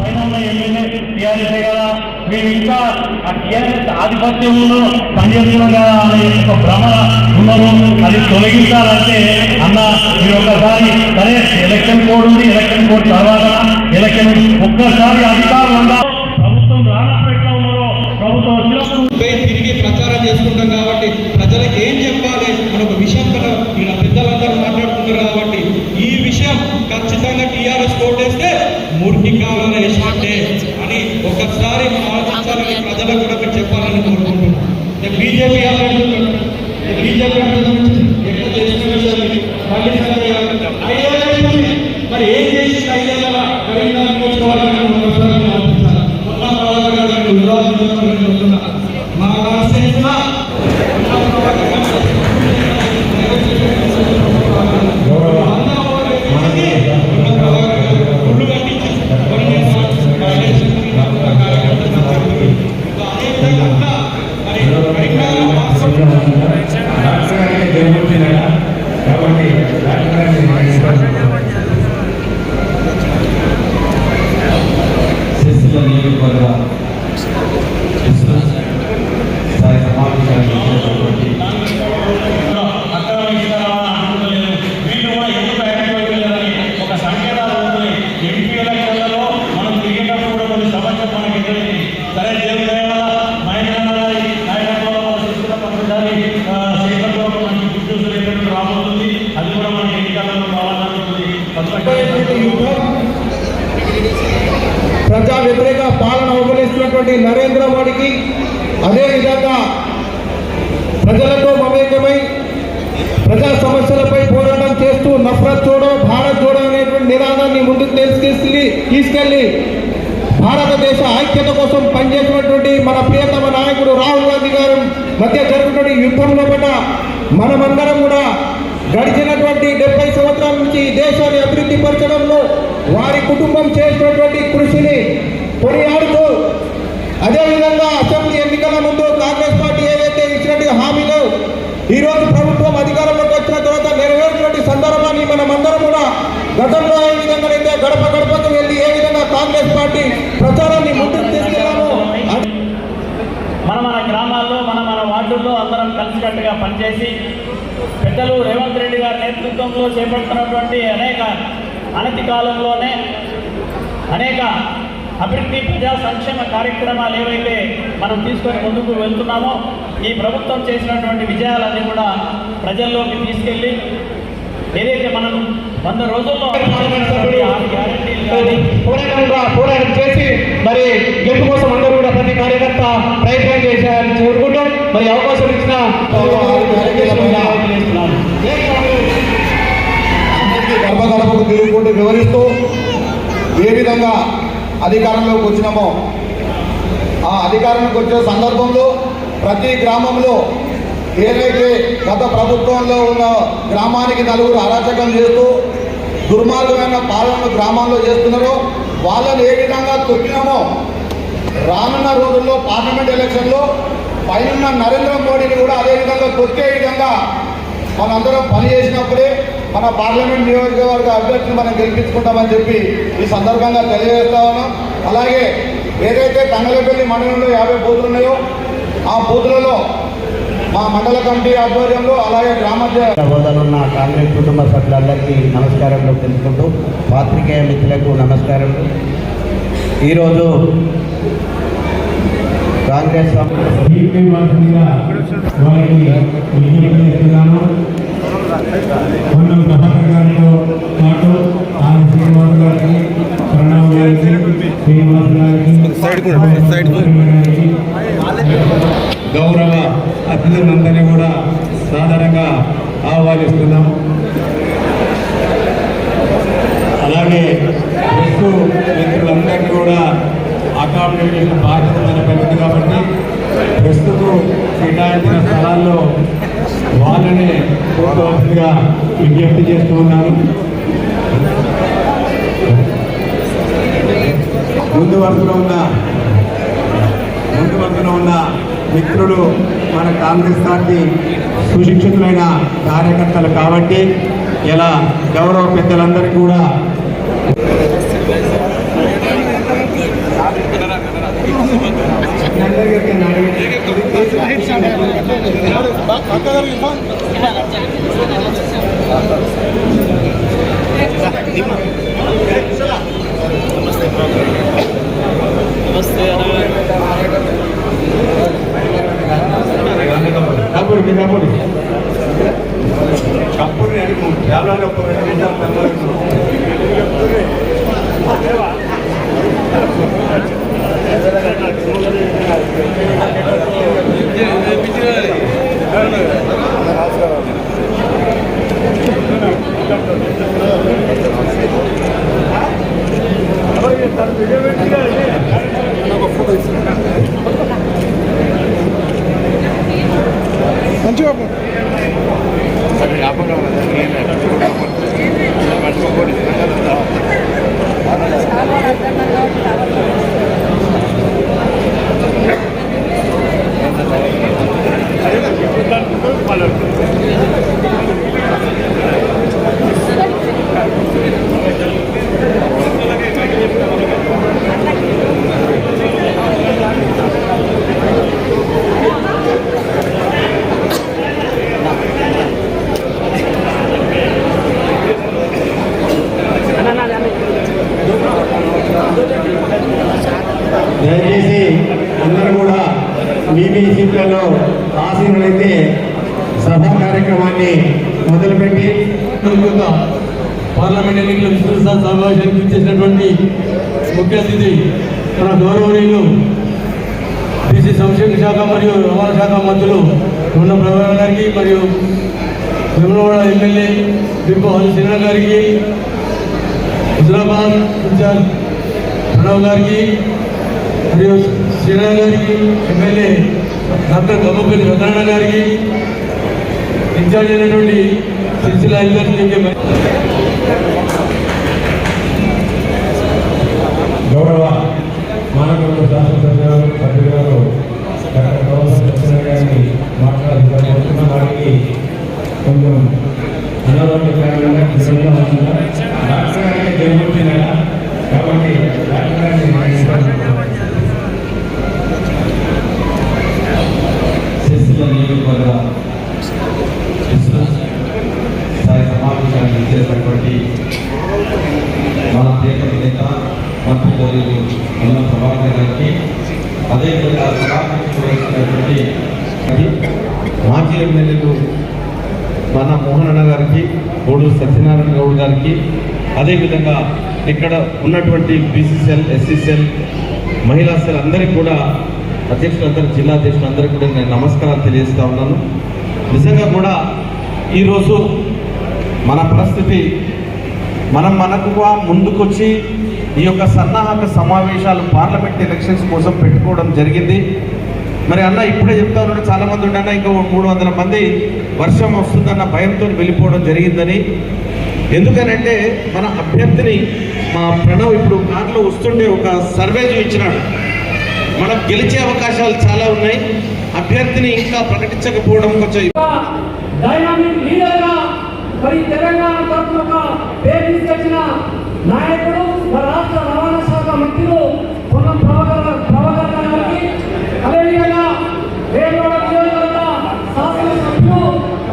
పైన ఉన్న MLA TRS కదా, మేము ఇంకా ఆ టీఆర్ఎస్ ఆధిపత్యంలో పనిచేస్తున్నాం కదా అనే ఒక భ్రమ ఉన్నారు. అది తొలగించాలంటే అన్న మీరు ఒకసారి సరే ఎలక్షన్ కోడ్ ఉంది, ఎలక్షన్ కోడ్ తర్వాత ఎలక్షన్ ఒక్కసారి అధికారులు ప్రభుత్వం రానప్పుడు ఎట్లా ఉన్నారో ప్రభుత్వం తిరిగి ప్రచారం చేసుకుంటాం కాబట్టి ప్రజలకు ఏం చెప్పాలి అని ఒక విషయం కదా ఇలా పెద్దలందరూ మాట్లాడుతున్నారు కాబట్టి ఈ విషయం ఖచ్చితంగా టీఆర్ఎస్ కోటేస్తే మురికి కావాలని వేసినట్టే అని ఒకసారి ఆలోచించాలని ప్రజలకు కూడా మీరు చెప్పాలని కోరుకుంటున్నాను. బీజేపీ మరి ఏం చేసి ప్రజా వ్యతిరేక పాలన అవలంబిస్తున్నటువంటి నరేంద్ర మోడీకి అదేవిధంగా ప్రజలతో మమేకమై ప్రజా సమస్యలపై పోరాటం చేస్తూ నఫరత్ జోడో భారత్ జోడో అనేటువంటి నినాదాన్ని ముందుకు తీసుకెళ్లి భారతదేశ ఐక్యత కోసం పనిచేసినటువంటి మన ప్రియతమ నాయకుడు రాహుల్ గాంధీ గారు మధ్య జరుగుతున్న యుద్ధంలో పట్ల మనమందరం కూడా గడిచినటువంటి 70 సంవత్సరాల నుంచి దేశాన్ని అభివృద్ధి పరచడంలో వారి కుటుంబం చేసినటువంటి కృషిని కొనియాడుతూ అదేవిధంగా అసెంబ్లీ ఎన్నికల ముందు కాంగ్రెస్ పార్టీ ఏదైతే ఇచ్చినటువంటి హామీలో ఈరోజు ప్రభుత్వం అధికారంలోకి వచ్చిన తర్వాత నెరవేర్చినటువంటి సందర్భాన్ని మనమందరం కూడా గతంలో ఏ విధంగా అయితే గడప గడపకు వెళ్ళి ఏ విధంగా కాంగ్రెస్ పార్టీ ప్రచారాన్ని ముందుకు తీసుకెళ్లామో మన గ్రామాల్లో మన వార్డుల్లో అందరం కలిసికట్టుగా పనిచేసి పెద్దలు రేవంత్ రెడ్డి గారి నేతృత్వంలో చేపడుతున్నటువంటి అనతి కాలంలోనే అనేక అభివృద్ధి ప్రజా సంక్షేమ కార్యక్రమాలు ఏవైతే మనం తీసుకొని ముందుకు వెళ్తున్నామో ఈ ప్రభుత్వం చేసినటువంటి విజయాలన్నీ కూడా ప్రజల్లోకి తీసుకెళ్ళి ఏదైతే మనం 100 రోజుల్లో పోరాటం చేసి మరి గెలుపు కోసం అందరూ కూడా ప్రతి కార్యకర్త ప్రయత్నం చేశారని కోరుకుంటూ మరి అవకాశం ఇచ్చిన గర్భ గర్భకు తిరుగుకుంటూ వివరిస్తూ ఏ విధంగా అధికారంలోకి వచ్చినామో ఆ అధికారంలోకి వచ్చే సందర్భంలో ప్రతి గ్రామంలో ఏదైతే గత ప్రభుత్వంలో ఉన్న గ్రామానికి నలుగురు అరాచకం చేస్తూ దుర్మార్గమైన పాలన గ్రామాల్లో చేస్తున్నారో వాళ్ళని ఏ విధంగా తొక్కినామో రానున్న రోజుల్లో పార్లమెంట్ ఎలక్షన్లో పైన నరేంద్ర మోడీని కూడా అదేవిధంగా తొక్కే విధంగా మనందరం పనిచేసినప్పుడే మన పార్లమెంట్ నియోజకవర్గ అభ్యర్థిని మనం గెలిపించుకుంటామని చెప్పి ఈ సందర్భంగా తెలియజేస్తా ఉన్నాం. అలాగే ఏదైతే తంగలపల్లి మండలంలో 50 బూతులు ఉన్నాయో ఆ బూతులలో మా మండల కమిటీ ఆధ్వర్యంలో అలాగే గ్రామ హోదాలున్న కాంగ్రెస్ కుటుంబ సభ్యులందరికీ నమస్కారంలో తెలుసుకుంటూ పాత్రికేయ మిత్రులకు నమస్కారం. ఈరోజు కాంగ్రెస్ పొన్నం ప్రభాకర్ గారితో పాటు ఆర్ శ్రీనివాస్ గారికి, ప్రణవ్ గారికి, శ్రీనివాస్ గారికి, గౌరవ అతిథులందరినీ కూడా సాధారణంగా ఆహ్వానిస్తున్నాం. అలాగే మిత్రులందరినీ కూడా అకామిడేట్ చేసిన బాధ్యత మన పెద్దది కాబట్టి ప్రస్తుతం కేటాయించిన స్థలాల్లో వాళ్ళని కోరుకోవాల్సిందిగా విజ్ఞప్తి చేస్తూ ఉన్నాను. ముందు వరుసలో ఉన్న మిత్రులు మన కాంగ్రెస్ పార్టీ సుశిక్షితులైన కార్యకర్తలు కాబట్టి ఇలా గౌరవ పెద్దలందరికీ కూడా దయచేసి అందరూ కూడా మీ సీట్లలో ఆసీనులైతే సభా కార్యక్రమాన్ని మొదలుపెట్టి పార్లమెంట్ ఎన్నికల విస్తృత సమావేశానికి ఇచ్చేసినటువంటి ముఖ్య అతిథి మన గౌరవనీయులు బీసీ సంక్షేమ శాఖ మరియు రవాణా శాఖ మంత్రులు ఉన్న ప్రభాకర్ గారికి మరియు వేములవాడ ఎమ్మెల్యే డిపో హరిశ్రీనా గారికి హుజరాబాద్ ఇన్ఛార్జ్ ప్రణవ్ గారికి మరియు శ్రీరామ్ గారికి ఎమ్మెల్యే డాక్టర్ గమ్మపల్లి వెంకన్న గారికి ఇన్ఛార్జ్ అయినటువంటి సిరిసిల్ల గారికి గౌరవ మానవ శాసనసభ్యులు గారు డాక్టర్ గౌరవ గారిని మాట్లాడుతున్న వారికి కొంచెం అనారోగ్యకరంగా డాక్టర్ గారికి జరుగుతుంది కాబట్టి డాక్టర్ గారిని నియోజకవర్గ స్థాయి సమావేశాన్ని ఇచ్చేటటువంటి మన ప్రియతమ నేత మంత్రి గౌరవులు అన్న ప్రభాకర్ గారికి అదేవిధంగా వచ్చినటువంటి మాజీ ఎమ్మెల్యేలు మన మోహన్ అన్న గారికి గోడూరు సత్యనారాయణ గౌడ్ గారికి అదేవిధంగా ఇక్కడ ఉన్నటువంటి బీసీసీఎల్ ఎస్సీసీఎల్ మహిళా సెల్ అందరికీ కూడా అధ్యక్షులందరూ జిల్లా అధ్యక్షులందరికీ కూడా నేను నమస్కారాలు తెలియజేస్తూ ఉన్నాను. నిజంగా కూడా ఈరోజు మన పరిస్థితి మనకుగా ముందుకొచ్చి ఈ యొక్క సన్నాహక సమావేశాలు పార్లమెంట్ ఎలక్షన్స్ కోసం పెట్టుకోవడం జరిగింది. మరి అన్న ఇప్పుడే చెప్తా ఉన్నాడు, చాలామంది ఉండన్నా ఇంకా 300 మంది వర్షం వస్తుందన్న భయంతో వెళ్ళిపోవడం జరిగిందని. ఎందుకనంటే మన అభ్యర్థిని మా ప్రణవ్ ఇప్పుడు కార్లో వస్తుంటే ఒక సర్వే చూపించినాడు. మనం గెలిచే అవకాశాలు చాలా ఉన్నాయి. అభ్యర్థిని ఇంకా ప్రకటించకపోవడం కొంచెం డైనామిక్ లీడర్గా మరి తెలంగాణ తరఫున పేరు తీసుకొచ్చిన నాయకుడు రాష్ట్ర రవాణా శాఖ మంత్రులు పొన్నం ప్రభాకర్ గారికి, అదేవిధంగా వేములవాడ నియోజకవర్గ శాసనసభ్యులు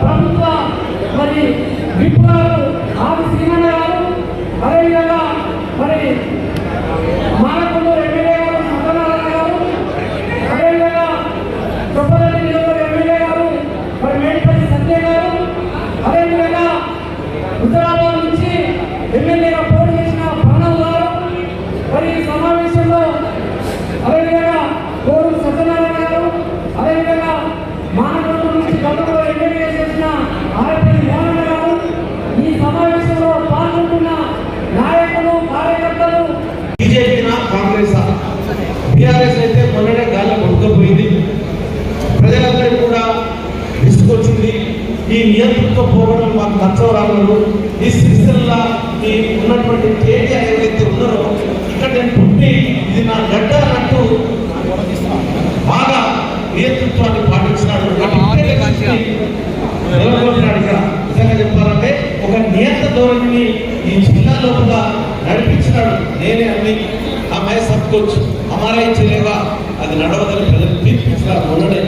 ప్రభుత్వ మరి విప్ గారు ఆది శ్రీనన్న గారు, అదేవిధంగా మరి మానకొండ ఎమ్మెల్యే గారు సత్యనారాయణ గారు, అదేవిధంగా చొప్పదండి నియోజకవర్గ ఎమ్మెల్యే గారు మరి మేడిపల్లి సత్య గారు, అదేవిధంగా హుజరాబాద్ నుంచి ఎమ్మెల్యేగా పోటీ చేసిన ప్రణవ్ గారు, మరి ఈ సమావేశంలో అదేవిధంగా గోడూరు సత్యనారాయణ గారు, అదేవిధంగా మానకొండ నుంచి గతంలో ఎమ్మెల్యే చేసిన ఆరపల్లి మోహన్ గారు, ఈ సమావేశంలో పాల్గొంటున్న నాయకులు కార్యకర్తలు బీజేపీనా కాంగ్రెసా? బీఆర్ఎస్ అయితే మొన్ననే గాలి కొట్టుకుపోయింది. ప్రజలందరికీ కూడా విసుకొచ్చింది. ఈ నియంతృత్వ పోరాటం మాకు నచ్చవరాలు. ఈ సిరిసిల్ల ఈ ఉన్నటువంటి కేటీఆర్ ఏవైతే ఉన్నారో ఇక్కడ నేను పుట్టి ఇది నా గడ్డ అన్నట్టు బాగా నియంతృత్వాన్ని పాటించినాడు. ఇక్కడ నిజంగా చెప్పాలంటే ఒక నియంత ధోరణిని ఈ జిల్లా లోపల నడిపించినాడు. నేనే అన్ని ఆ my sub Kuch Hamara he చలేగా అది నడవదని ప్రజలు తీర్పిస్తారు. మొన్ననే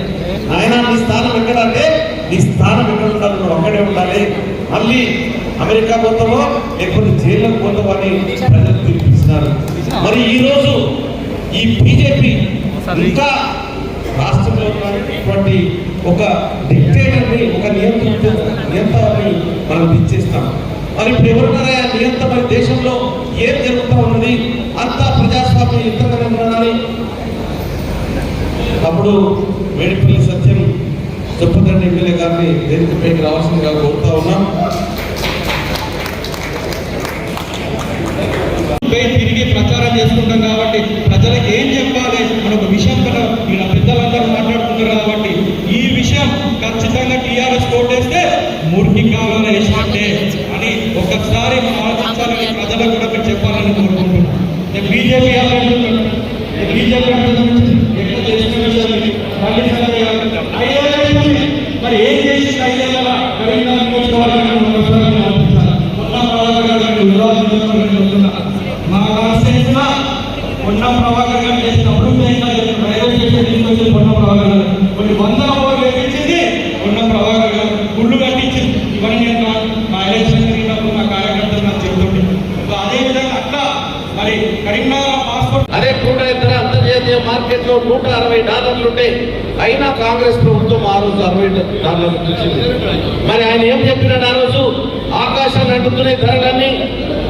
ఆయన నీ స్థానం ఎక్కడంటే నీ స్థానం ఎక్కడ ఉండాలి, నువ్వు అక్కడే ఉండాలి, మళ్ళీ అమెరికా పోతావో లేకపోతే జైల్లోకి పోతావో అని ప్రజలు తీర్పిస్తున్నారు. మరి ఈరోజు ఈ బీజేపీ ఇంకా రాష్ట్రంలో ఉన్నటువంటి ఒక డిక్టేటర్ని, ఒక నియంత్రణని మనం ఇచ్చేస్తాం. మరి ఇప్పుడు ఎవరున్నారా నియంత? మరి దేశంలో ఏం జరుగుతూ ఉన్నది? అంతా ప్రజాస్వామ్యం యుద్ధంగానే ఉన్నదని అప్పుడు మేడిపల్లి సత్యం చెప్పదండి ఎమ్మెల్యే గారిని వేదికపైకి రావాల్సిందిగా కోరుతా ఉన్నాం. తిరిగి ప్రచారం చేసుకుంటాం కాబట్టి ప్రజలకు ఏం చెప్పాలి మన ఒక విషయం కదా ఇలా పెద్దలందరూ మాట్లాడుతున్నారు కాబట్టి ఈ విషయం ఖచ్చితంగా టీఆర్ఎస్ కోటేస్తే మురికి కావాల వేసినట్టే అని ఒకసారి మనం ఆలోచించాలని ప్రజలకు కూడా మీరు చెప్పాలని కోరుకుంటున్నాం. బీజేపీ మరి ఏం చేసి మా కాన్స్టిట్యూన్సీలో పొన్నం ప్రభాకర్ గారు చేసిన అభివృద్ధి రైల్వే స్టేషన్ తీసుకొచ్చి పొన్నం ప్రభాకర్ గారు కొన్ని వందల కోట్లు వేయించింది. పొన్నం ప్రభాకర్ గారు గుళ్ళు కట్టించింది. ఇవన్నీ నేను మా ఎలక్షన్ జరిగినప్పుడు మా కార్యకర్తలు నాకు చెబుతుంటే అదేవిధంగా అట్లా మరి కరీంనగర్ పాస్పోర్ట్ అదే కూడా ఇతర అంతర్జాతీయ మార్కెట్లో $160 ఉంటే అయినా కాంగ్రెస్ ప్రభుత్వం ఆ రోజు $60 తెచ్చింది. మరి ఆయన ఏం చెప్పినాడు ఆ రోజు? ఆకాశాన్ని అంటుతున్నాయి ధరలన్నీ,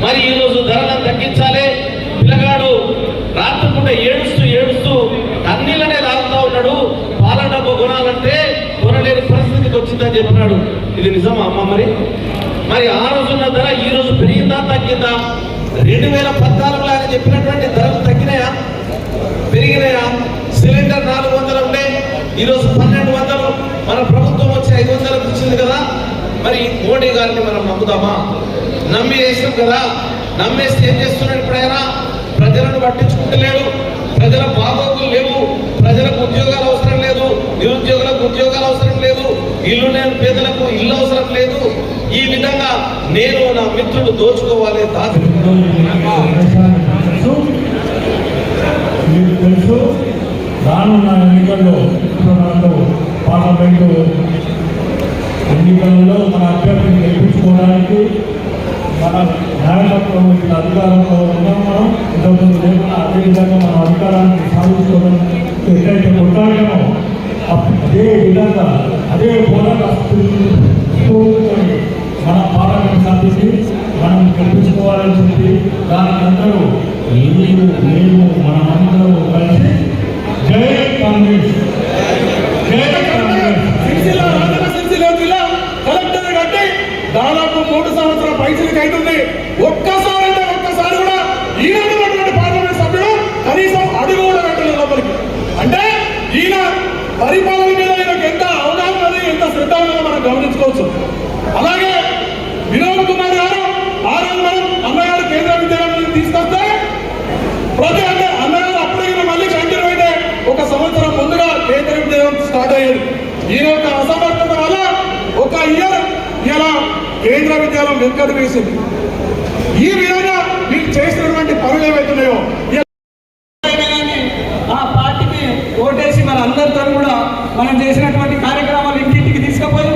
మరి ఈ రోజు ధరలను తగ్గించాలి. పిల్లగాడు రాత్రిపూట ఏడుస్తూ అన్నిలనే లాగుతా ఉన్నాడు. పాల డబ్బు కొనాలంటే కొనలేని పరిస్థితికి వచ్చిందని చెప్పినాడు. ఇది నిజమా అమ్మ? మరి ఆ రోజున్న ధర ఈ రోజు పెరిగిందా తగ్గిందా? 2014లో ఆయన చెప్పినటువంటి ధరలు తగ్గినాయా పెరిగినాయా? సిలిండర్ 400 ఉండే ఈరోజు 1200. మన ప్రభుత్వం వచ్చి 500 ఇచ్చింది కదా. మరి మోడీ గారిని మనం నమ్ముదామా? నమ్మి వేసాం కదా. నమ్మేస్తే ఏం చేస్తున్నాడు? ఇప్పుడు ఆయన ప్రజలను పట్టించుకుంటలేడు. ప్రజల బాగోగులు లేవు. ప్రజలకు ఉద్యోగాలు అవసరం లేదు, నిరుద్యోగులకు ఉద్యోగాలు అవసరం లేదు, ఇల్లు లేని పేదలకు ఇల్లు అవసరం లేదు. ఈ విధంగా నేను నా మిత్రులు దోచుకోవాలి తెలుసు. రానున్న ఎన్నికల్లో పార్లమెంటు ఎన్నికల్లో మన అభ్యర్థిని గెలిపించుకోవడానికి మన నాయకత్వం ఇక్కడ అధికారంలో ఉన్నాం. మనం ఇంతకుముందు లేకుండా అదేవిధంగా మన అధికారాన్ని సాధించుకోవడం ఎక్కడైతే కొట్టాడమో అదే విధంగా అదే పోరాట మన పార్లమెంట్ సాధించి మనం గెలిపించుకోవాలని చెప్పి దానికి అందరూ మేము మనమందరూ కలిసి జై కాంగ్రెస్, జై కాంగ్రెస్. సిరిసిల్ల జిల్లా కలెక్టర్ కట్టి దాదాపు 3 సంవత్సరాల పైసలకి అవుతుంది. ఒక్కసారి కూడా ఈయనటువంటి పార్లమెంట్ సభ్యుడు కనీసం అడుగు కూడా పెట్టలేదు లోపలికి. అంటే ఈయన పరిపాలన మీద ఈయనకు ఎంత అవగాహన ఉన్నది, ఎంత శ్రద్ధ ఉన్నదో మనం గమనించుకోవచ్చు. అలాగే వినోద్ కుమార్ గారు ఆ రోజు మనం అన్నగారు కేంద్ర విద్యాలయం తీసుకొస్తే ప్రతి అన్నగారు అప్పుడే మళ్ళీ కంటిన్యూ అయితే 1 సంవత్సరం ముందుగా కేంద్ర విద్యాలయం స్టార్ట్ అయ్యేది. ఈయన యొక్క అసమర్థత వల్ల 1 ఇయర్ ఇలా కేంద్ర విద్యాలయం వెనుకడు వేసింది. ఈ విధంగా మీకు చేసినటువంటి పనులు ఏవైతున్నాయో ఆ పార్టీకి ఓటేసి మన అందరితో కూడా మనం చేసినటువంటి కార్యక్రమాలు ఇంటింటికి తీసుకుపోయి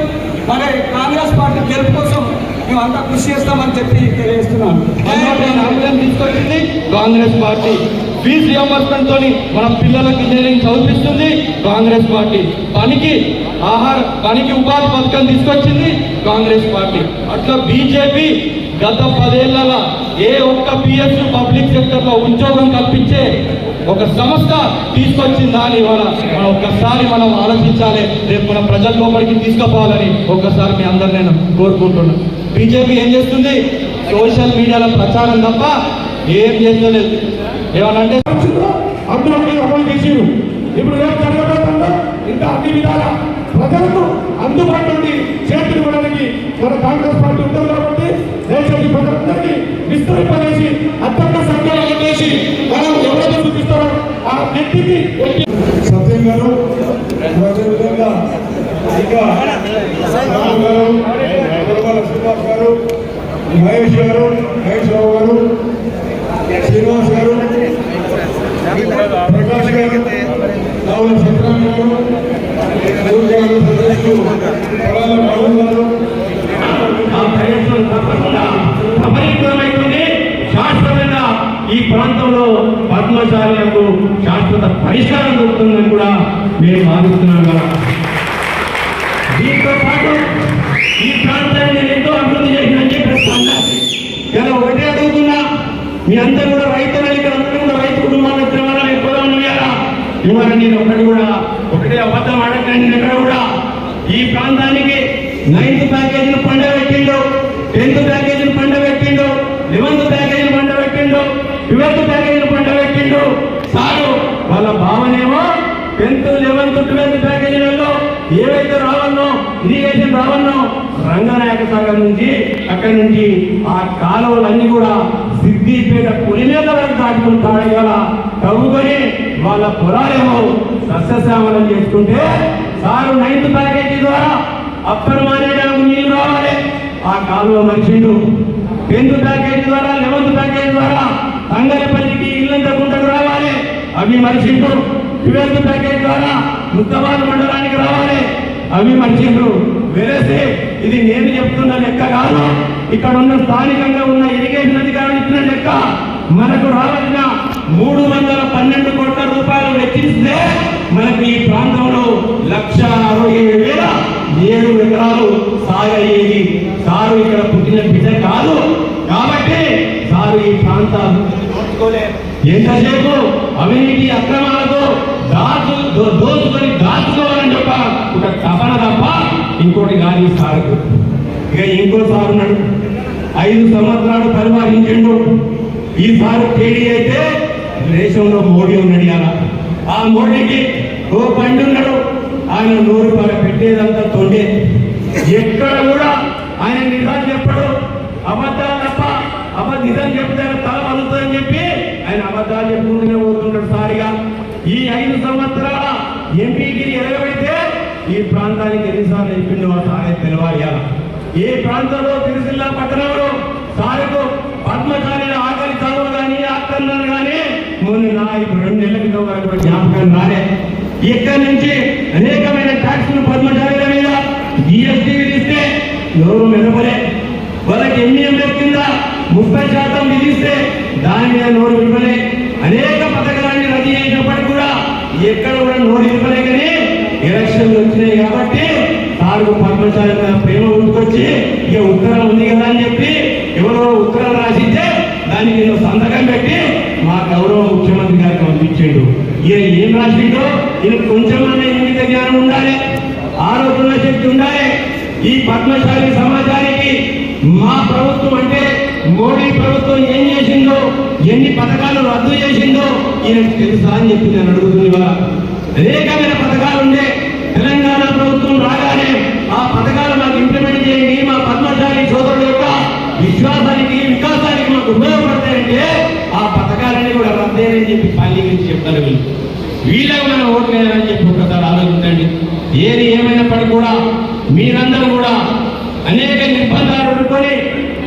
మన కాంగ్రెస్ పార్టీ గెలుపు కోసం మేము అంతా కృషి చేస్తామని చెప్పి తెలియజేస్తున్నాను. తీసుకొచ్చింది కాంగ్రెస్ పార్టీ. ఫీజు రియంబర్స్మెంట్ తోని మన పిల్లలకు ఇంజనీరింగ్ చదివిస్తుంది కాంగ్రెస్ పార్టీ. పనికి ఉపాధి పథకం తీసుకొచ్చింది కాంగ్రెస్ పార్టీ. అట్లా బీజేపీ గత 10 ఏళ్లలో ఏ ఒక్క పిఎస్యు పబ్లిక్ సెక్టర్ లో ఉద్యోగం కల్పించే ఒక సంస్థ తీసుకొచ్చిందా అని మనం ఒక్కసారి మనం ఆలోచించాలి. రేపు మన ప్రజల లోపలికి తీసుకుపోవాలని ఒక్కసారి మీ అందరు నేను కోరుకుంటున్నాను. బీజేపీ ఏం చేస్తుంది? సోషల్ మీడియాలో ప్రచారం తప్ప ఏం చేస్తలేదు. ఏమనంటే అందరూ అమలు చేసారు. ఇప్పుడు రేపు జరగబోతుందో ఇంకా అన్ని విధాల ప్రజలకు అందుబాటులో చేతులు ఇవ్వడానికి మన కాంగ్రెస్ పార్టీ ఉంటుంది కాబట్టి దేశానికి ప్రజలందరికీ విస్తరింపజేసి అత్యంత సంఖ్యలో చేసి మనం ఎవరైతే చూపిస్తారో ఆ వ్యక్తికి సత్యం గారు, అదేవిధంగా ఇంకా శ్రీనివాస్ గారు, మహేష్ రావు గారు, శ్రీనివాస్ గారు, ప్రకాష్ గారు, పరిష్కారం దొరుకుతుందని కూడా మేము భావిస్తున్నాం కదా. దీంతో పాటు ఈ ప్రాంతాన్ని నేను ఎంతో అభివృద్ధి చేసినని చెప్పేస్తాను. ఇలా ఒకటే అడుగుతున్నా, మీ అందరూ కూడా రైతులు, ఇక్కడ అందరూ కూడా రైతు కుటుంబాలు వచ్చిన వాళ్ళ ఎక్కువగా ఉన్నారా? ఇవాళ నేను ఒకటే అబద్ధం ఆడకండి. ఎక్కడ కూడా ఈ ప్రాంతానికి 9th ప్యాకేజీని పండబెట్టిండు, 10th ప్యాకేజీని పండబెట్టిండు, 11th ప్యాకేజీని పండబెట్టిండు, 12th ప్యాకేజీని పండబెట్టిండు. సారు వాళ్ళ భావనేమో 10th, 11th, 12th ప్యాకేజీలలో ఏవైతే రావన్నో, ఇరిగేషన్ రావన్నో, రంగనాయక సాగర్ నుంచి అక్కడి నుంచి ఆ కాలువలన్నీ కూడా సిద్దిపేట పులిమేల వరకు దాటుకుని తాడగల తవ్వుకొని వాళ్ళ పొలాలేమో సస్యశ్యామలం చేసుకుంటే, సారు 9th ప్యాకేజీ ద్వారా అప్పర్ మానేడానికి నీళ్ళు రావాలి, ఆ కాలువ మనిషిండు. 10th ప్యాకేజీ ద్వారా, 11th ప్యాకేజీ ద్వారా తంగలపల్లికి ఇల్లంత గుంటకు రావాలి, అవి మనిషిండు. 12th ప్యాకేజీ ద్వారా ముత్తబాద్ మండలానికి రావాలి, అవి మనిషిండు. వేరేసి ఇది నేను చెప్తున్న లెక్క కాదు, ఇక్కడ ఉన్న స్థానికంగా ఉన్న ఇరిగేషన్ అధికారులు ఇచ్చిన లెక్క. మనకు రావాల్సిన 312 కోట్ల రూపాయలు వెచ్చిస్తే మనకు ఈ ప్రాంతంలో 1,67,007 ఎకరాలు సాగయ్యేది. సారు ఇక్కడ పుట్టిన బిడ్డ కాదు కాబట్టి సారు ఈ ప్రాంతాలు ఎంతసేపు అవినీతి అక్రమాలతో దోచుకొని దాచుకోవాలని చెప్ప ఒక తపన తప్ప ఇంకోటి కాదు సారుకు. ఇక ఇంకో సారు ఉన్నాడు, 5 సంవత్సరాలు పరిపాలించిండు. ఈసారి కేడీ అయితే దేశంలో మోడీ ఉన్నాడు. అలా ఆ మోడీకి ఓ పండు ఉన్నాడు, ఆయన 100 రూపాయలు పెట్టేదంతా తొండే. ఎక్కడ కూడా ఆయన నిజాలు చెప్పడు, అబద్ధాలు తప్ప. నిజం చెప్తే తల వలుతుందని చెప్పి ఆయన అబద్ధాలు చెప్పుకుంటూనే పోతుంటాడు సారిగా. ఈ 5 సంవత్సరాల ఎంపీకి ఎరగబెడితే ఈ ప్రాంతానికి ఎన్నిసార్లు చెప్పిండు ఆ సారే తెలవాలి. ఏ ప్రాంతంలో సిరిసిల్ల పట్టణంలో సారుకు పద్మశాలి ఆకలి చదువులు కానీ ఆక్రమణలు కానీ మొన్న ఇప్పుడు 2 నెలల క్రితం వరకు జ్ఞాపకం రాలే. ఇక్కడి నుంచి అనేకమైన ట్యాక్సులు పద్మశాలిల మీద జిఎస్టీ విధిస్తే ఎవరు మెదపలే. వాళ్ళకి ఎన్నిఎంల కింద 30% విధిస్తే దాని మీద నోరు విప్పలే. అనేక పథకాలన్నీ రద్దు చేసినప్పటికీ కూడా ఎక్కడ కూడా నోరు విప్పలే. కానీ ఎలక్షన్లు వచ్చినాయి కాబట్టి సార్కు పద్మశాలి మీద ప్రేమ ఉంటుకొచ్చి ఇక ఉత్తరం ఉంది కదా అని చెప్పి ఎవరో ఉత్తరం రాసిస్తే దానికి నేను సంతకం పెట్టి మా గౌరవ ముఖ్యమంత్రి గారికి పంపించాడు. ఈయన ఏం రాసిండో ఈయన కొంచెమన్నా ఇంగిత జ్ఞానం ఉండాలి, ఆలోచన శక్తి ఉండాలి. ఈ పద్మశాలి సమాజానికి మా ప్రభుత్వం అంటే మోడీ ప్రభుత్వం ఏం చేసిందో, ఎన్ని పథకాలు రద్దు చేసిందో ఈయనకు తెలుసా అని చెప్పి నేను అడుగుతున్నా. అనేకమైన పథకాలు ఉండే తెలంగాణ ప్రభుత్వం రాగానే ఆ పథకాలు మాకు ఇంప్లిమెంట్ చేయండి, మా పద్మశాలి సోదరుల యొక్క విశ్వాసానికి వికాసానికి మాకు ఉపయోగపడతాయంటే ఆ పథకాలన్నీ కూడా రద్దేనని చెప్పి పల్లి గురించి చెప్తారు. వీళ్ళకి మనం ఓట్లు వేయాలని చెప్పి ఒకసారి ఆలోచించండి. ఏది ఏమైనప్పటికీ కూడా మీరందరూ కూడా అనేక నిర్బంధాలు ఎదుర్కొని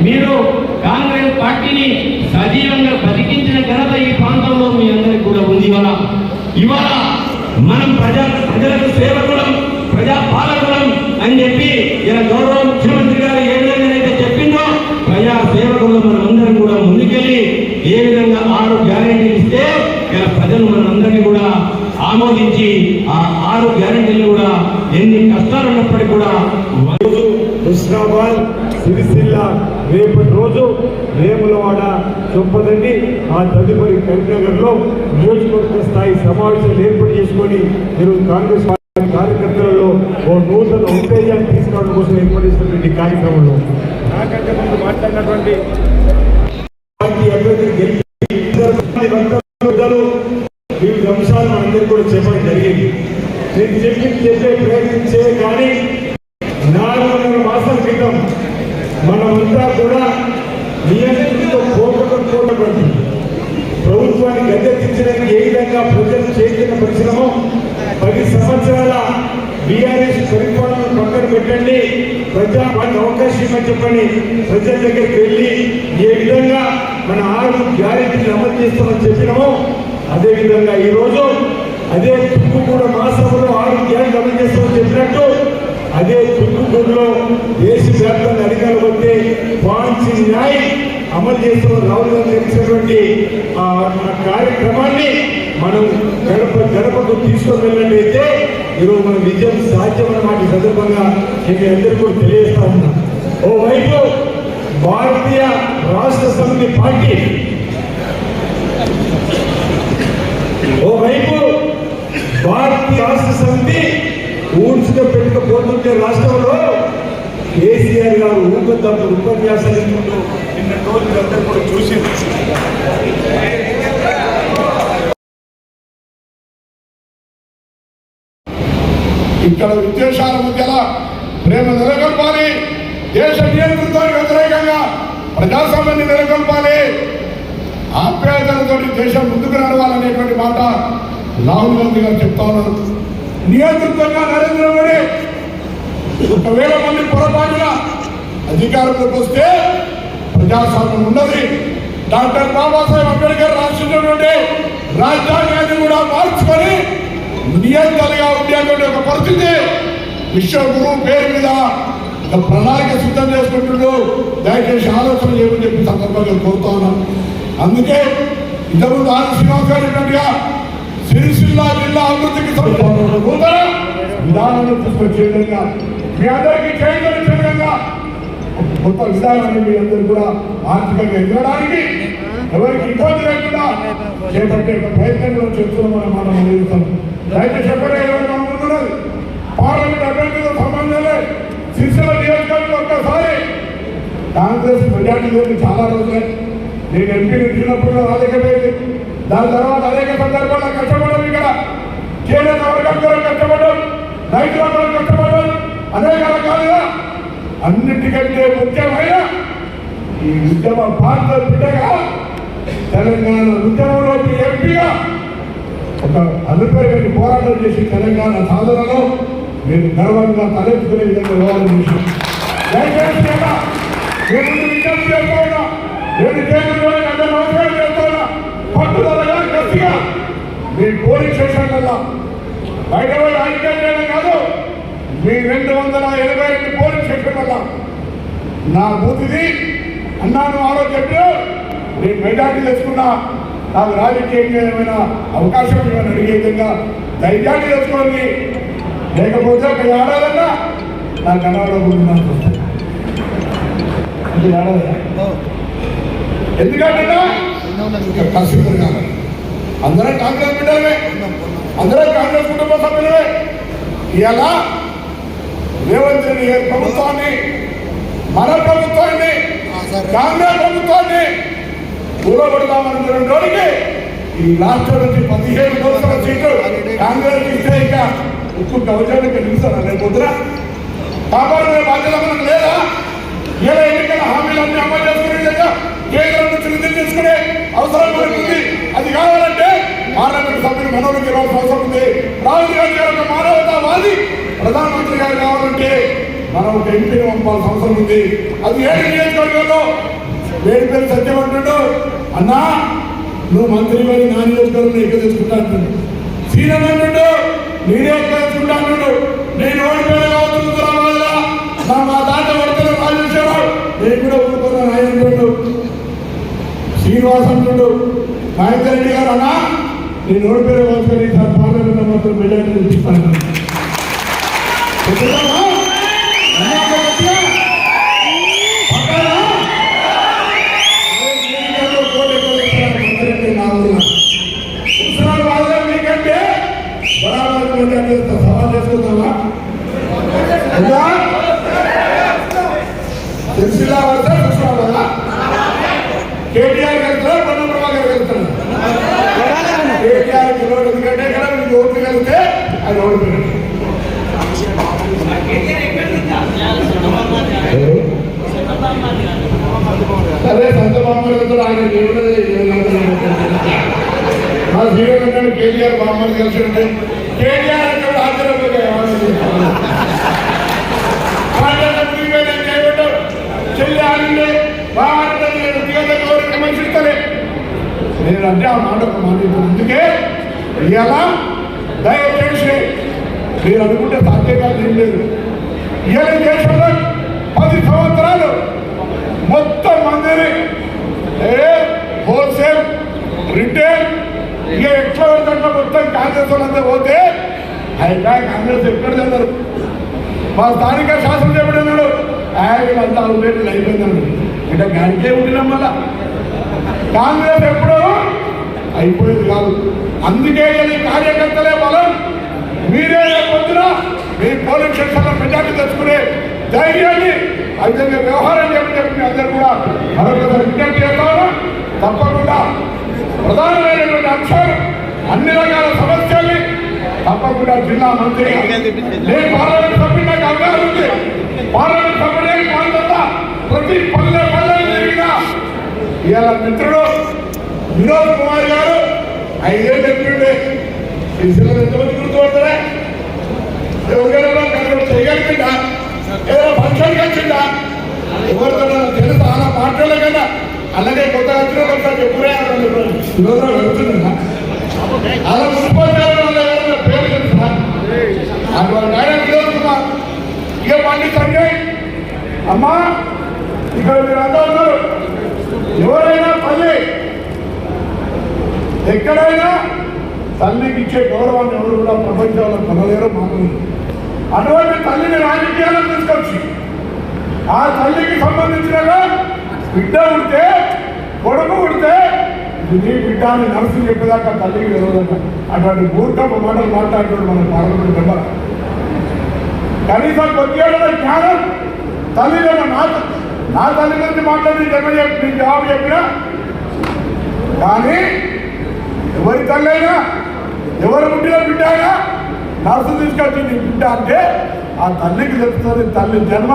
మీరు కాంగ్రెస్ పార్టీని సజీవంగా బతికించిన ఘనత ఈ ప్రాంతంలో మీ అందరికి కూడా ఉంది. ఇవాళ మనం ప్రజలకు సేవకులం, ప్రజా పాలకులం అని చెప్పి ఇలా గౌరవ ముఖ్యమంత్రి గారు ఏ విధంగా చెప్పిందో ప్రజా సేవకులు మనం అందరం కూడా ముందుకెళ్ళి ఏ విధంగా 6 గ్యారెంటీలు ఇస్తే ఇలా ప్రజలు మనందరినీ కూడా ఆమోదించి ఆ 6 గ్యారెంటీలు కూడా ఎన్ని కష్టాలు ఉన్నప్పటికీ కూడా హుస్నాబాద్, సిరిసిల్ల, రేపటి రోజు వేములవాడ, చొప్పదండి, ఆ తదుపరి కరీంనగర్లో నియోజకవర్గ స్థాయి సమావేశాలు ఏర్పాటు చేసుకొని ఈరోజు కాంగ్రెస్ పార్టీ కార్యకర్తలలో ఓ నూతన ఉత్తేజాన్ని తీసుకోవడం కోసం ఏర్పాటు చేసినటువంటి కార్యక్రమంలో నాకంటే ముందు మాట్లాడినటువంటి పార్టీ అభ్యర్థులు గెలిచి వివిధ అంశాలు మనందరికీ కూడా చెప్పడం జరిగింది. నేను చెప్పే ప్రయత్నించే కానీ 4 మాసాల క్రితం మనమంతా కూడా నియంత్రణతో పోగొట్టుకోబడి ప్రభుత్వాన్ని గద్దెదించడానికి ఏ విధంగా ప్రజలు చేస్తున్న పరిశ్రమం 10 సంవత్సరాల బీఆర్ఎస్ పరిపాలనను పక్కన పెట్టండి, ప్రజాపాలన అవకాశం ఇవ్వని చెప్పండి, ప్రజల దగ్గరికి వెళ్ళి ఏ విధంగా మన 6 గ్యారెంటీలు అమలు చేస్తామని చెప్పినామో అదేవిధంగా ఈరోజు అదే తుక్కుగూడ మాసంలో 6 గ్యారెంటీలు అమలు చేస్తామని చెప్పినట్టు అదే తుక్కుగూడలో దేశవ్యాప్తంగా అధికారులు వస్తే పాలసీ న్యాయం అమలు చేస్తున్న రాహుల్ గాంధీ చేసినటువంటి కార్యక్రమాన్ని మనం గడపకు తీసుకొని వెళ్ళినట్టయితే ఈరోజు మన విజయం సాధ్యమైన వాటి సందర్భంగా నేను అందరికీ కూడా తెలియజేస్తా ఉన్నా. ఓవైపు భారతీయ రాష్ట్ర సమితి పార్టీ, ఓవైపు భారతీయ రాష్ట్ర సమితి ఊడ్చుగా పెట్టుకపోతుంటే రాష్ట్రంలో కేసీఆర్ గారు ఊపద్దప్పుడు ఉపన్యాసాలు నిన్న రోజులు అందరూ కూడా చూసింది. ఇక్కడ విద్వేషాల మధ్యలో ప్రేమ నెలకొల్పాలి, దేశ నియంత్రణకు వ్యతిరేకంగా ప్రజాస్వామ్యాన్ని నెలకొల్పాలి, ఆప్యాయతలతో దేశం ముందుకు నడవాలనేటువంటి మాట రాహుల్ గాంధీ గారు చెప్తా ఉన్నారు. నియంత్రితంగా నరేంద్ర మోడీ 1,000 మంది పొరపాటున అధికారంలోకి వస్తే ప్రజాస్వామ్యం ఉన్నది. డాక్టర్ బాబాసాహెబ్ అంబేద్కర్ రాసినటువంటి రాజ్యాంగాన్ని కూడా మార్చుకొని నియంత్రణగా ఉండేటువంటి ఒక పరిస్థితి విశ్వగురు పేరు మీద ఒక ప్రణాళిక సిద్ధం చేసుకుంటున్నాడు. దయచేసి ఆలోచన చేయమని చెప్పి సందర్భంగా కోరుతా ఉన్నాను. అందుకే ఇంతకుముందు శ్రీనివాస్ గారు చెప్పినట్టుగా సిరిసిల్ల జిల్లా అభివృద్ధికి నూతన విధానాన్ని తీసుకొచ్చే విధంగా మీ అందరికీ చైతన్య విధంగా కొత్త విధానాన్ని మీ అందరూ కూడా ఆర్థికంగా ఎదగడానికి ఎవరికి ఇబ్బంది లేకుండా చేపట్టే ప్రయత్నంలో చేస్తున్నామని మనం అడుగుతాం. దయచేసి ఎక్కడే ముందున్నది పార్లమెంట్ అభ్యర్థులతో సంబంధం లేదు. సిరిసిల్ల నియోజకవర్గంలో ఒక్కసారి కాంగ్రెస్ మెజార్టీ చాలా రోజులే నేను ఎంపీ నిలిచినప్పుడు రాలేకపోయింది. దాని తర్వాత అనేక సందర్భాల్లో కష్టపడడం, ఇక్కడ చేనేత వర్గంలో కష్టపడడం, రైతులందరూ కష్టపడడం, అనేక రకాలుగా అన్నిటికంటే ముఖ్యమైన ఈ ఉద్యమ భారత బిడ్డగా తెలంగాణ ఉద్యమంలో ఎంపీగా ఒక అల్లుపేరుగట్టి పోరాటం చేసి తెలంగాణ సాధనలో మీరు గర్వంగా తలెత్తుకునే విధంగా వ్యవహారం చేశాం. దయచేసి నేను విజ్ఞప్తి చేస్తున్నా, నేను కేంద్రంలో అందరూ నమస్కారం చేస్తున్నా. పట్టుదలగా గట్టిగా మీ పోలింగ్ స్టేషన్ వల్ల బయట వాళ్ళు ఐక్యం చేయడం కాదు, మీ 282 పోలింగ్ స్టేషన్ వల్ల నా బూతిది అన్నాను ఆరోగ్యం నేను మెజార్టీ తెచ్చుకున్నా. నాకు రాజకీయంగా ఏమైనా అవకాశం ఏమైనా అడిగే విధంగా ధైర్యాన్ని తెచ్చుకోండి. లేకపోతే ఒక ఏడాదన్నా నాకు అనారోగ్యం వస్తుంది. ఎందుకంటే కష్టపడి కాదు, అందరం కాంగ్రెస్ బిడ్డలమే, అందరం కాంగ్రెస్ కుటుంబ సభ్యులమే. ఇలా రేవంత్ రెడ్డి గారి ప్రభుత్వాన్ని, మన ప్రభుత్వాన్ని, కాంగ్రెస్ ప్రభుత్వాన్ని కూలబడతామని రోజుకి ఈ రాష్ట్రం నుంచి 17 లోక్సభ సీట్లు కాంగ్రెస్ ఇస్తే ఇంకా ఉప్పు గౌజానికి నిలుస్తారా రేపు వద్దురా? కాపాడే బాధ్యత మనకు లేదా? ఇలా ఎన్నికల హామీలన్నీ అమలు చేసుకునే విధంగా కేంద్రం నుంచి నిధులు తీసుకునే అవసరం మనకు ఉంది. అది కావాలంటే పార్లమెంట్ సభ్యులు మనోరికి ఇవ్వాల్సిన అవసరం ఉంది. రాహుల్ గాంధీ గారు ఒక మానవతావాది ప్రధానమంత్రి గారు కావాలంటే మనం ఒక ఎంపీని పంపాల్సిన అవసరం ఉంది. అది ఏడు నియోజకవర్గంలో వేడి పేరు సత్యం అంటున్నాడు. అన్నా నువ్వు మంత్రి గారి నా నియోజకవర్గంలో ఎక్కువ తెచ్చుకుంటా అంటున్నాడు. సీనియర్ అంటున్నాడు నేనే ఎక్కువ తెచ్చుకుంటా అంటున్నాడు. నేను ఓడిపోయిన కావచ్చు నా మా దాంట్లో వర్తలు రాజేసేవాడు, నేను కూడా ఊరుకున్నాను ఆయన అంటున్నాడు. శ్రీనివాస్ అంటున్నాడు మహేందర్ రెడ్డి గారు అన్నా నేను ఓడిపోయిన కావచ్చు సార్ పార్లమెంట్ మొత్తం మెజార్టీ తెచ్చిస్తాను. మీకంటే బరాబర్ సవాల్ చేసుకుందామా? సిరిసిల్ల వస్తే చూసుకోవాలా? కేటీఆర్ వెళ్తారా, పొన్న ప్రభాకర్ వెళ్తారా? కేటీఆర్ కిలోడు ఎందుకంటే ఇక్కడ మీకు ఓట్లు వెళ్తే అది ఓడిపోయాడు. అదే సంత బామ్మడితో ఆయన మా జీవన్ అంటే కేటీఆర్ బామ్మడి కలిసి ఉంటే కేటీఆర్ అంటే చెల్లి ఆడిందే విమర్శిస్తలే నేనంటే ఆ మాట ఒక మాట. అందుకే ఇలా దయచేసి మీరు అనుకుంటే సాధ్యంగా ఏం లేదు. ఇలా దేశంలో 10 సంవత్సరాలు మొత్తం మందిని హోల్సేల్ రిటైల్ ఇక ఎట్లా కాంగ్రెస్ ఎక్కడ అన్నారు. మా స్థానిక శాసనసభ్యుడు అన్నాడు వీళ్ళంతా అవుతుంది అయిపోయిందన్నాడు. అంటే గాడికే ఉండినాం మళ్ళా. కాంగ్రెస్ ఎప్పుడో అయిపోయింది కాదు. అందుకే ఈ కార్యకర్తలే బలం. మీరే పొద్దున మీ పోలింగ్ స్టేషన్లో మెజార్టీ తెచ్చుకునే ధైర్యాన్ని అయితే వ్యవహారం చెప్పి అందరూ కూడా మరొకసారి విజ్ఞప్తి చేస్తాను. తప్పకుండా ప్రధానమైనటువంటి అంశాలు అన్ని రకాల సమస్యల్ని తప్పకుండా జిల్లా మంత్రి నేను పార్లమెంట్ సభ్యుడు నాకు అవగాహన ఉంది. పార్లమెంట్ సభ్యుడే కాకుండా ప్రతి పల్లె తిరిగిన ఇవాళ మిత్రుడు వినోద్ కుమార్ గారు 5 ఏళ్ళు చెప్పిండే ఈ జిల్లాలో ఎంతమంది గుర్తుపడతారా? ఎవరికైనా చేయగలిగిందా? ఏదైనా ఫంక్షన్కి వచ్చిందా? ఎవరితో తెలుసా? అలా మాట్లాడలే కదా. అలాగే కొత్త వచ్చిన కొత్త చెప్పురే వినోదరావు వెళ్తుందా? అలా మున్సిపాలిటీ పేరు తెలుసా? అటువంటి ఆయన వినోద్ కుమార్ ఇక పండి సంజయ్ అమ్మా ఇక్కడ మీరు అంతా ఉన్నారు. ఎవరైనా తల్లి ఎక్కడైనా తల్లికి ఇచ్చే గౌరవాన్ని ఎవరు కూడా ప్రపంచంలో కొనలేరు మాట్లాడలేదు. అటువంటి తల్లిని రాజకీయాలను తీసుకొచ్చి ఆ తల్లికి సంబంధించిన బిడ్డ ఉడితే కొడుకు ఉడితే ఇది బిడ్డ అని నర్సు చెప్పేదాకా తల్లికి తెలియదట. అటువంటి మూర్ఖపు మాటలు మాట్లాడుతున్నాడు మన పార్లమెంట్ మెంబర్. కనీసం కొద్దిగా జ్ఞానం తల్లి నా తల్లి గురించి మాట్లాడి నీ జవాబు చెప్పినా కానీ ఎవరి తల్లి అయినా ఎవరి పుట్టిన బిడ్డ అయినా నర్సు తీసుకొచ్చింది బిడ్డ అంటే ఆ తల్లికి చెప్తుంది. తల్లి జన్మ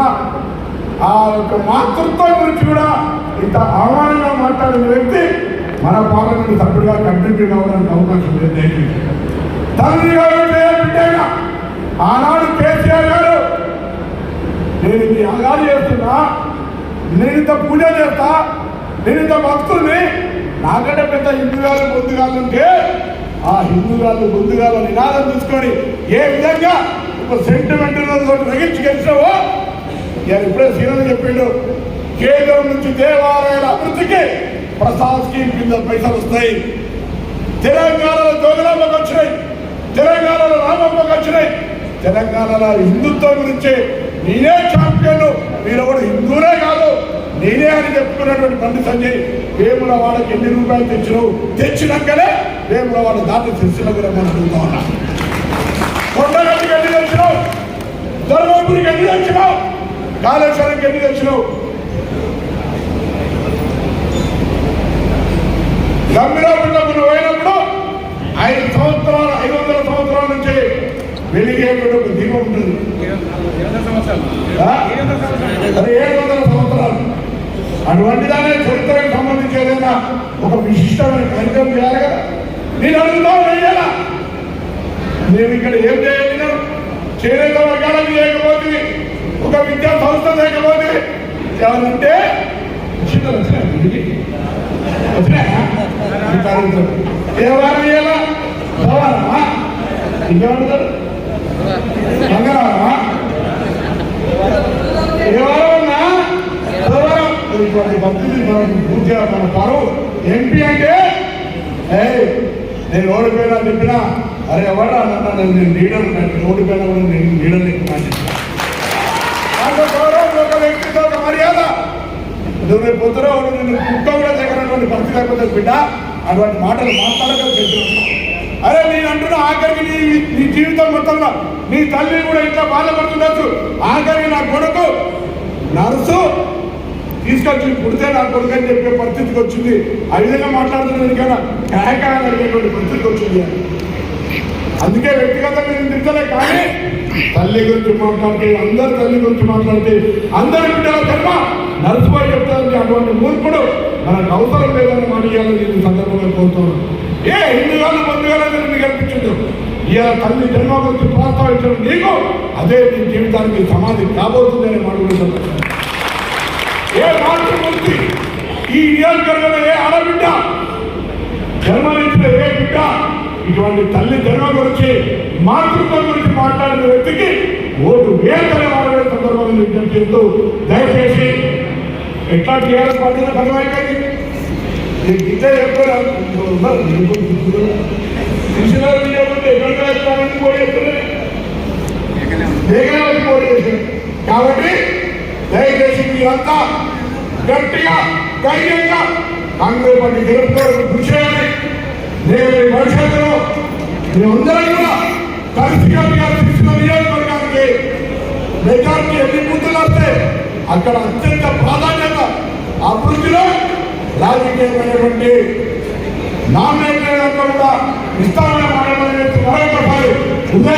ఆ యొక్క మాతృత్వం గురించి కూడా ఇంత అవమానంగా మాట్లాడిన వ్యక్తి మన పార్లమెంట్ సభ్యుడిగా కంటిన్యూ కావడానికి అవకాశం లేదు. దయచేసి తల్లి బిడ్డ అయినా ఆనాడు కేసీఆర్ గారు నేను ఇది అగాలు చేస్తున్నా, నేను ఇంత పూజ చేస్తా, నేను ఇంత భక్తుల్ని, నాకంటే పెద్ద హిందుగాలు బొద్దుగాలంటే ఆ హిందుగాలు బొద్దుగాల నినాదం తీసుకొని ఏ విధంగా ఒక సెంటిమెంట్ రగించి గెలిచావో ఇప్పుడే సీనియర్ చెప్పిండు. కేంద్రం నుంచి దేవాలయాల అభివృద్ధికి ప్రసాద్ స్కీమ్ కింద పైసలు వస్తాయి. తెలంగాణలో జోగులాంబకు వచ్చినాయి, తెలంగాణలో రామమ్మకు వచ్చినాయి. తెలంగాణలో హిందుత్వం గురించి నేనే ఛాంపియన్, మీరు కూడా హిందూనే కాదు నేనే అని చెప్పుకున్నటువంటి బండి సంజయ్ వేములవాడకి ఎన్ని రూపాయలు తెచ్చినావు? తెచ్చినాకనే వేములవాడ దాటి సిరిసిల్ల అడుగుతా ఉన్నా. కొండగట్టుకి ఎన్ని తెచ్చినావు? ధర్మపురికి ఎన్ని తెచ్చినావు? కాళేశ్వరంకి ఎన్ని తెచ్చినావు? గంభీరాపులకు నువ్వు పోయినప్పుడు 500 సంవత్సరాల నుంచి వెలిగేటువంటి ఒక దీపం ఉంటుంది. 700 సంవత్సరాలు అటువంటి దానే చరిత్రకు సంబంధించి ఏదైనా ఒక విశిష్టమైన కార్యక్రమం చేయాలి కదా. నేను అడుగుతా వేయాలా? నేను ఇక్కడ ఏం చేయగలిగినాం? చేనేత వర్గాలకు చేయకపోతే, ఒక విద్యా సంస్థ లేకపోతే ఏమనంటే దేవాలయం చేయాలా? దేవాలయమా? ఇంకేమంటారు? బంగారమా? దేవాలయమన్నా దేవాలయం పూర్తిగా మన పరువు. ఎంపీ అంటే నేను ఓడిపోయినా చెప్పినా అరే ఎవడా అన్నా నేను లీడర్, ఓడిపోయినా కూడా నేను లీడర్ గౌరవం, ఒక వ్యక్తితో ఒక మర్యాద. నువ్వు రేపు పొద్దున నిన్ను కుక్క కూడా దగ్గరటువంటి పరిస్థితి లేకపోతే బిడ్డ అటువంటి మాటలు మాట్లాడక చెప్తున్నాను. అరే నేను అంటున్నా ఆఖరికి నీ జీవితం మొత్తంలో నీ తల్లి కూడా ఇట్లా బాధపడుతుండొచ్చు. ఆఖరికి నా కొడుకు నర్సు తీసుకొచ్చి పుడితే నా కొడుకు అని చెప్పే పరిస్థితికి వచ్చింది. ఆ విధంగా మాట్లాడుతున్నది కదా కాయకాయలు అడిగేటువంటి పరిస్థితికి వచ్చింది. అందుకే వ్యక్తిగతంగా నేను తిట్టలే, కానీ తల్లి గురించి మాట్లాడితే అందరు తల్లి గురించి మాట్లాడితే అందరి బిడ్డల కర్మ నర్సుపోయి చెప్తారంటే అటువంటి మూర్ఖుడు మనకు అవసరం లేదని మాట్లాడాలని నేను సందర్భంగా కోరుతున్నాను. ఏ హిందుగాలు బంధుగాలని నేను కల్పించదు. ఇలా తల్లి జన్మ గురించి ప్రోత్సహించడం నీకు అదే నీ జీవితానికి సమాధి కాబోతుందని మాట్లాడుతున్నాను. ఏ మాతృమూర్తి ఈ నియోజకవర్గంలో ఏ ఆడబిడ్డ జన్మనిచ్చిన ఏ బిడ్డ ఇటువంటి తల్లి జన్మ గురించి మాతృత్వం గురించి మాట్లాడిన వ్యక్తికి ఓటు వేతనే వాడే సందర్భంగా విజ్ఞప్తి చేస్తూ దయచేసి ఎట్లా టీఆర్ఎస్ పార్టీ పదమైపోయింది ఇదే చెప్పారు. ఎక్కడ వేగంగా వచ్చి పోటీ చేశారు. కాబట్టి దయచేసి మీరంతా గట్టిగా ధైర్యంగా కాంగ్రెస్ పార్టీ గెలుపుకోవడానికి కృషి చేయాలి. నేను ఈ భవిష్యత్తులో మేమందరం కూడా కలిసిగా నియోజకవర్గానికి మెజార్టీ ఎన్ని బూతులు వస్తే అక్కడ అత్యంత ప్రాధాన్యత అభివృద్ధిలో రాజకీయమైనటువంటి నామినేషన్ కూడా ఇస్తామని మరొకసారి గుండె